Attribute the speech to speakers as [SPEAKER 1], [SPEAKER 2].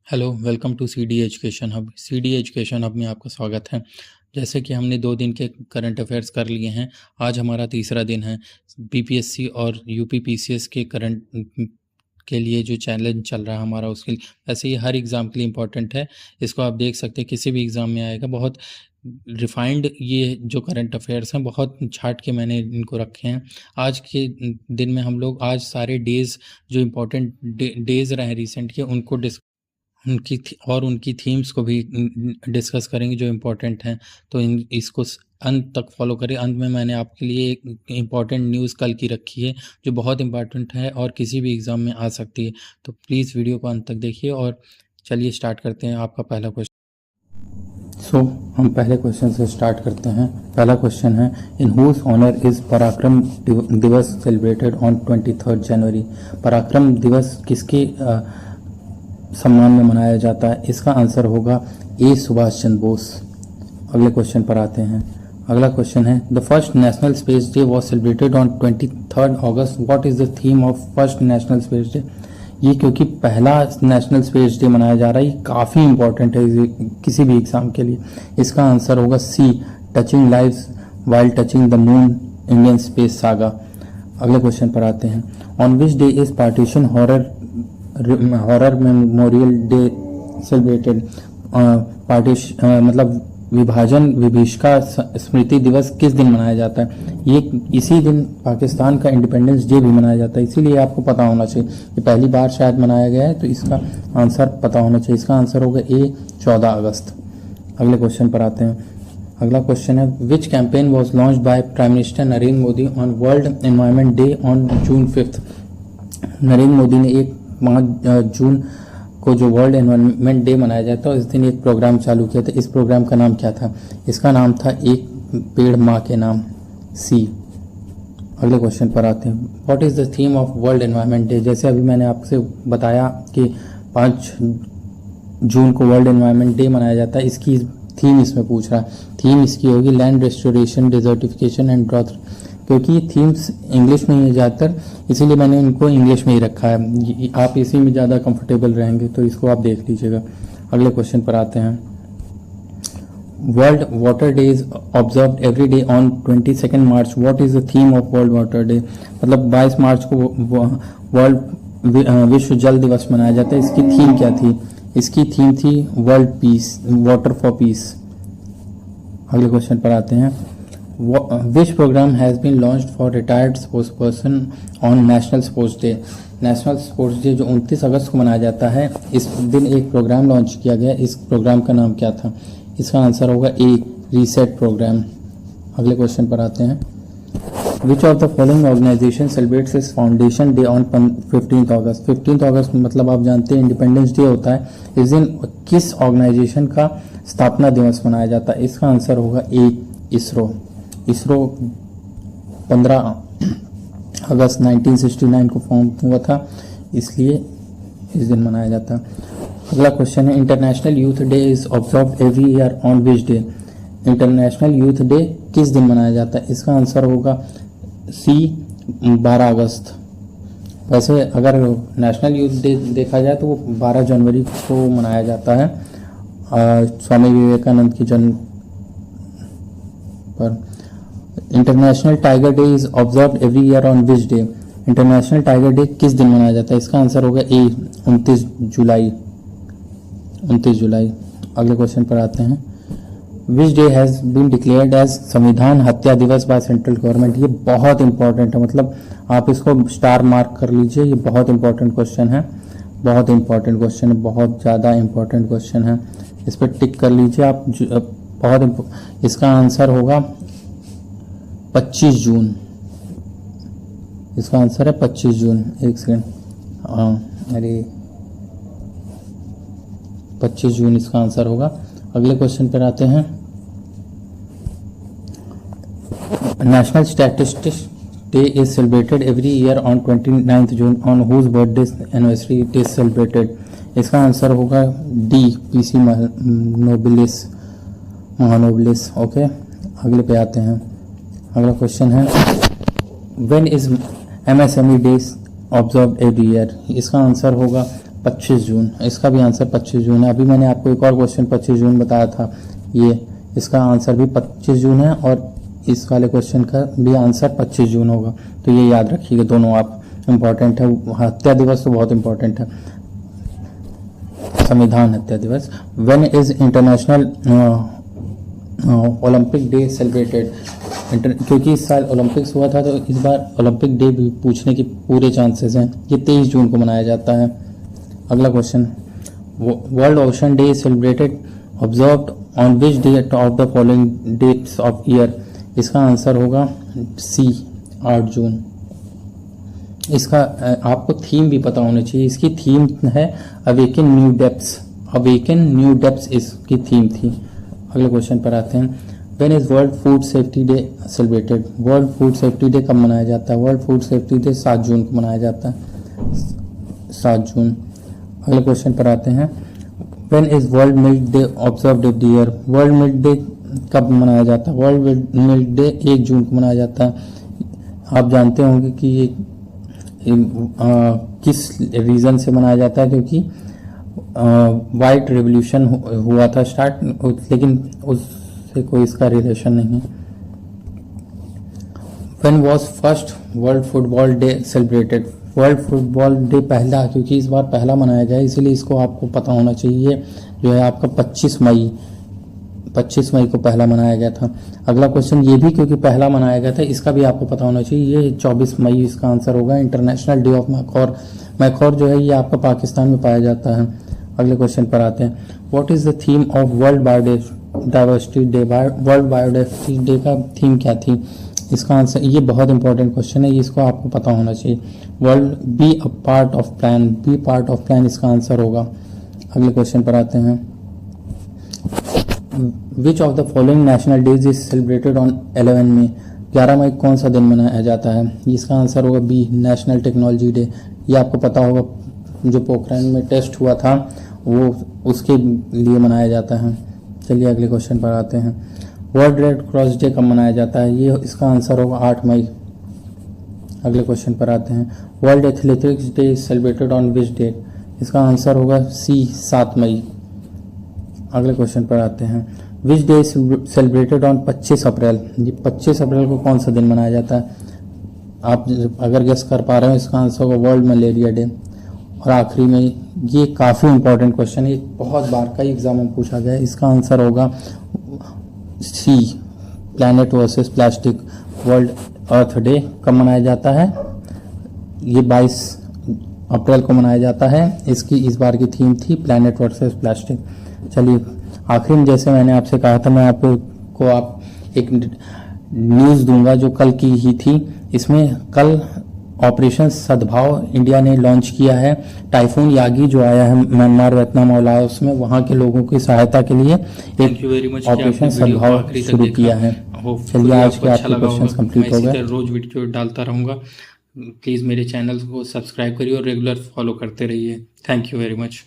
[SPEAKER 1] Hello, welcome to CD education hub. CD education hub में आपका स्वागत है। जैसे कि हमने 2 दिन के करंट अफेयर्स कर लिए हैं, आज हमारा तीसरा दिन है। बीपीएससी और यूपी पीसीएस के करंट के लिए जो चैलेंज चल रहा है हमारा, उसके लिए वैसे ये हर एग्ज़ाम के लिए इम्पोर्टेंट है। इसको आप देख सकते हैं, किसी भी एग्ज़ाम में आएगा। बहुत रिफाइंड ये जो करंट अफेयर्स हैं, बहुत छाँट के मैंने इनको रखे हैं। आज के दिन में हम लोग आज सारे डेज़ जो इम्पोर्टेंट डेज़ रहे हैं रिसेंट के, उनकी थीम्स को भी डिस्कस करेंगे जो इम्पोर्टेंट हैं। तो इसको अंत तक फॉलो करें। अंत में मैंने आपके लिए एक इम्पॉर्टेंट न्यूज़ कल की रखी है जो बहुत इम्पॉर्टेंट है और किसी भी एग्ज़ाम में आ सकती है। तो प्लीज़ वीडियो को अंत तक देखिए और चलिए स्टार्ट करते हैं। आपका पहला क्वेश्चन। हम पहले क्वेश्चन से स्टार्ट करते हैं। पहला क्वेश्चन है, इन हुज ऑनर इज़ पराक्रम दिवस सेलिब्रेटेड ऑन 23 जनवरी। पराक्रम दिवस किसके सम्मान में मनाया जाता है? इसका आंसर होगा ए सुभाष चंद्र बोस। अगले क्वेश्चन पर आते हैं। अगला क्वेश्चन है, the first national space day was celebrated on 23 August. What is the theme of first national space day? ये क्योंकि पहला नेशनल स्पेस डे मनाया जा रहा है, ये काफ़ी इंपॉर्टेंट है किसी भी एग्जाम के लिए। इसका आंसर होगा C, touching lives while touching the moon, Indian space saga. अगले क्वेश्चन पर आते हैं। On which day is partition horror memorial day celebrated? मतलब विभाजन विभीषिका स्मृति दिवस किस दिन मनाया जाता है? ये इसी दिन पाकिस्तान का इंडिपेंडेंस डे भी मनाया जाता है, इसीलिए आपको पता होना चाहिए। ये पहली बार शायद मनाया गया है, तो इसका आंसर पता होना चाहिए। इसका आंसर होगा ए 14 अगस्त। अगले क्वेश्चन पर आते हैं। अगला क्वेश्चन है, which campaign was launch by prime minister Narendra Modi on world environment day on June 5। Narendra Modi ने 5 जून को जो वर्ल्ड एनवायरनमेंट डे मनाया जाता है, इस दिन एक प्रोग्राम चालू किया था। इस प्रोग्राम का नाम क्या था? इसका नाम था एक पेड़ माँ के नाम, सी। अगले क्वेश्चन पर आते हैं। What is the theme of world environment day? जैसे अभी मैंने आपसे बताया कि 5 जून को वर्ल्ड एनवायरनमेंट डे मनाया जाता है, इसकी थीम इसमें पूछ रहा है। थीम इसकी होगी land restoration, desertification and drought. क्योंकि थीम्स इंग्लिश में ही है ज़्यादातर, इसीलिए मैंने इनको इंग्लिश में ही रखा है। आप इसी में ज़्यादा कंफर्टेबल रहेंगे, तो इसको आप देख लीजिएगा। अगले क्वेश्चन पर आते हैं। World water day is observe every day on 22 March. What is the theme of world water day? मतलब 22 मार्च को वर्ल्ड विश्व जल दिवस मनाया जाता है। इसकी थीम क्या थी? इसकी थीम थी world peace, water for piece. अगले क्वेश्चन पर आते हैं। Which program has been launched for retired sports person on National Sports Day? National sports day जो 29 अगस्त को मनाया जाता है, इस दिन एक प्रोग्राम लॉन्च किया गया। इस प्रोग्राम का नाम क्या था? इसका आंसर होगा ए, रीसेट प्रोग्राम। अगले क्वेश्चन पर आते हैं। Which of the following organization celebrates its foundation day on 15 अगस्त? 15 अगस्त मतलब आप जानते हैं इंडिपेंडेंस डे होता है। इस दिन किस ऑर्गेनाइजेशन का स्थापना दिवस मनाया जाता है? इसका आंसर होगा ए, इसरो। इसरो 15 अगस्त 1969 को फॉर्म हुआ था, इसलिए इस दिन मनाया जाता है। अगला क्वेश्चन है, international youth day is observe every year on which day? International youth day किस दिन मनाया जाता है? इसका आंसर होगा सी, 12 अगस्त। वैसे अगर नेशनल यूथ डे देखा जाए तो वो 12 जनवरी को मनाया जाता है, स्वामी विवेकानंद की जन्म पर। International tiger day is observe every year on which day? International tiger day किस दिन मनाया जाता है? इसका आंसर होगा ए, 29 जुलाई। 29 जुलाई। अगले क्वेश्चन पर आते हैं। Which day has been declared as Samvidhan Hatya दिवस बाय सेंट्रल गवर्नमेंट? ये बहुत इंपॉर्टेंट है, मतलब आप इसको स्टार मार्क कर लीजिए। ये बहुत इंपॉर्टेंट क्वेश्चन है, बहुत इंपॉर्टेंट क्वेश्चन है, बहुत ज़्यादा इंपॉर्टेंट क्वेश्चन है। इस पर टिक कर लीजिए आप। इसका आंसर होगा 25 जून। इसका आंसर है 25 जून। एक सेकेंड, अरे 25 जून इसका आंसर होगा। अगले क्वेश्चन पर आते हैं। National statistics day is celebrated every year on 29 June on whose birthday anniversary it is celebrated? इसका आंसर होगा डी, पीसी महानोबिलिस। ओके, अगले पे आते हैं। अगला क्वेश्चन है, when is MSME day observe every year? इसका आंसर होगा 25 जून, इसका भी आंसर 25 जून है। अभी मैंने आपको एक और क्वेश्चन 25 जून बताया था, ये इसका आंसर भी 25 जून है और इस वाले क्वेश्चन का भी आंसर 25 जून होगा। तो ये याद रखिएगा दोनों आप, इम्पॉर्टेंट है। हत्या दिवस तो बहुत इम्पोर्टेंट है, संविधान हत्या दिवस। When is international Olympic day celebrated? क्योंकि इस साल ओलंपिक्स हुआ था तो इस बार ओलंपिक डे भी पूछने के पूरे चांसेस हैं। ये 23 जून को मनाया जाता है। अगला question, world ocean day celebrated observed on which date of the following dates of year? इसका आंसर होगा सी, 8 जून। इसका आपको थीम भी पता होना चाहिए। इसकी थीम है awaken new depths, awaken new depths इसकी थीम थी। अगले क्वेश्चन पर आते हैं, when is world food safety day celebrated? World food safety day कब मनाया जाता है? वर्ल्ड फूड सेफ्टी डे 7 जून को मनाया जाता है, 7 जून। अगले क्वेश्चन पर आते हैं, when is world milk day observed every year? World milk day कब मनाया जाता है? वर्ल्ड मिल्क डे 1 जून को मनाया जाता है। आप जानते होंगे कि ये किस रीज़न से मनाया जाता है, क्योंकि वाइट रिवॉल्यूशन हुआ था स्टार्ट, लेकिन उससे कोई इसका रिलेशन नहीं है। When was first world football day celebrated? World football day पहला, क्योंकि इस बार पहला मनाया गया इसीलिए इसको आपको पता होना चाहिए। जो है आपका 25 मई को पहला मनाया गया था। अगला क्वेश्चन ये भी क्योंकि पहला मनाया गया था, इसका भी आपको पता होना चाहिए। ये 24 मई इसका आंसर होगा, इंटरनेशनल डे ऑफ मैकॉर। मैकॉर जो है ये आपका पाकिस्तान में पाया जाता है। अगले क्वेश्चन पर आते हैं, what is the theme of world biodiversity day? World biodiversity day का थीम क्या थी? इसका आंसर, ये बहुत इंपॉर्टेंट क्वेश्चन है, इसको आपको पता होना चाहिए। World be a part of plan, be part of plan इसका आंसर होगा। अगले क्वेश्चन पर आते हैं, which of the following national days is celebrated on 11 May? 11 मई कौन सा दिन मनाया जाता है? इसका आंसर होगा बी, नेशनल टेक्नोलॉजी डे। ये आपको पता होगा, जो पोखरण में टेस्ट हुआ था वो उसके लिए मनाया जाता है। चलिए अगले क्वेश्चन पर आते हैं, वर्ल्ड रेड क्रॉस डे कब मनाया जाता है? ये इसका आंसर होगा 8 मई। अगले क्वेश्चन पर आते हैं, world athletics day celebrated on which date? इसका आंसर होगा सी, 7 मई। अगले क्वेश्चन पर आते हैं, which day celebrated on 25 April? ये 25 अप्रैल को कौन सा दिन मनाया जाता है? आप अगर गेस कर पा रहे हो इसका आंसर होगा वर्ल्ड मलेरिया डे। और आखिरी में, ये काफ़ी इंपॉर्टेंट क्वेश्चन है, बहुत बार का एग्जाम में पूछा गया है, इसका आंसर होगा सी, प्लैनेट वर्सेस प्लास्टिक। वर्ल्ड अर्थ डे कब मनाया जाता है? ये 22 अप्रैल को मनाया जाता है। इसकी इस बार की थीम थी प्लैनेट वर्सेस प्लास्टिक। चलिए आखिर में, जैसे मैंने आपसे कहा था, मैं आप एक न्यूज़ दूंगा जो कल की ही थी। इसमें कल ऑपरेशन सद्भाव इंडिया ने लॉन्च किया है। टाइफून यागी जो आया है म्यांमार, वियतनाम और लाओस में, वहाँ के लोगों की सहायता के लिए एक ऑपरेशन सद्भाव शुरू किया है। चलिए आज के आपके क्वेश्चन कंप्लीट हो गए।
[SPEAKER 2] रोज वीडियो डालता रहूँगा, प्लीज़ मेरे चैनल को सब्सक्राइब करिए और रेगुलर फॉलो करते रहिए। Thank you very much.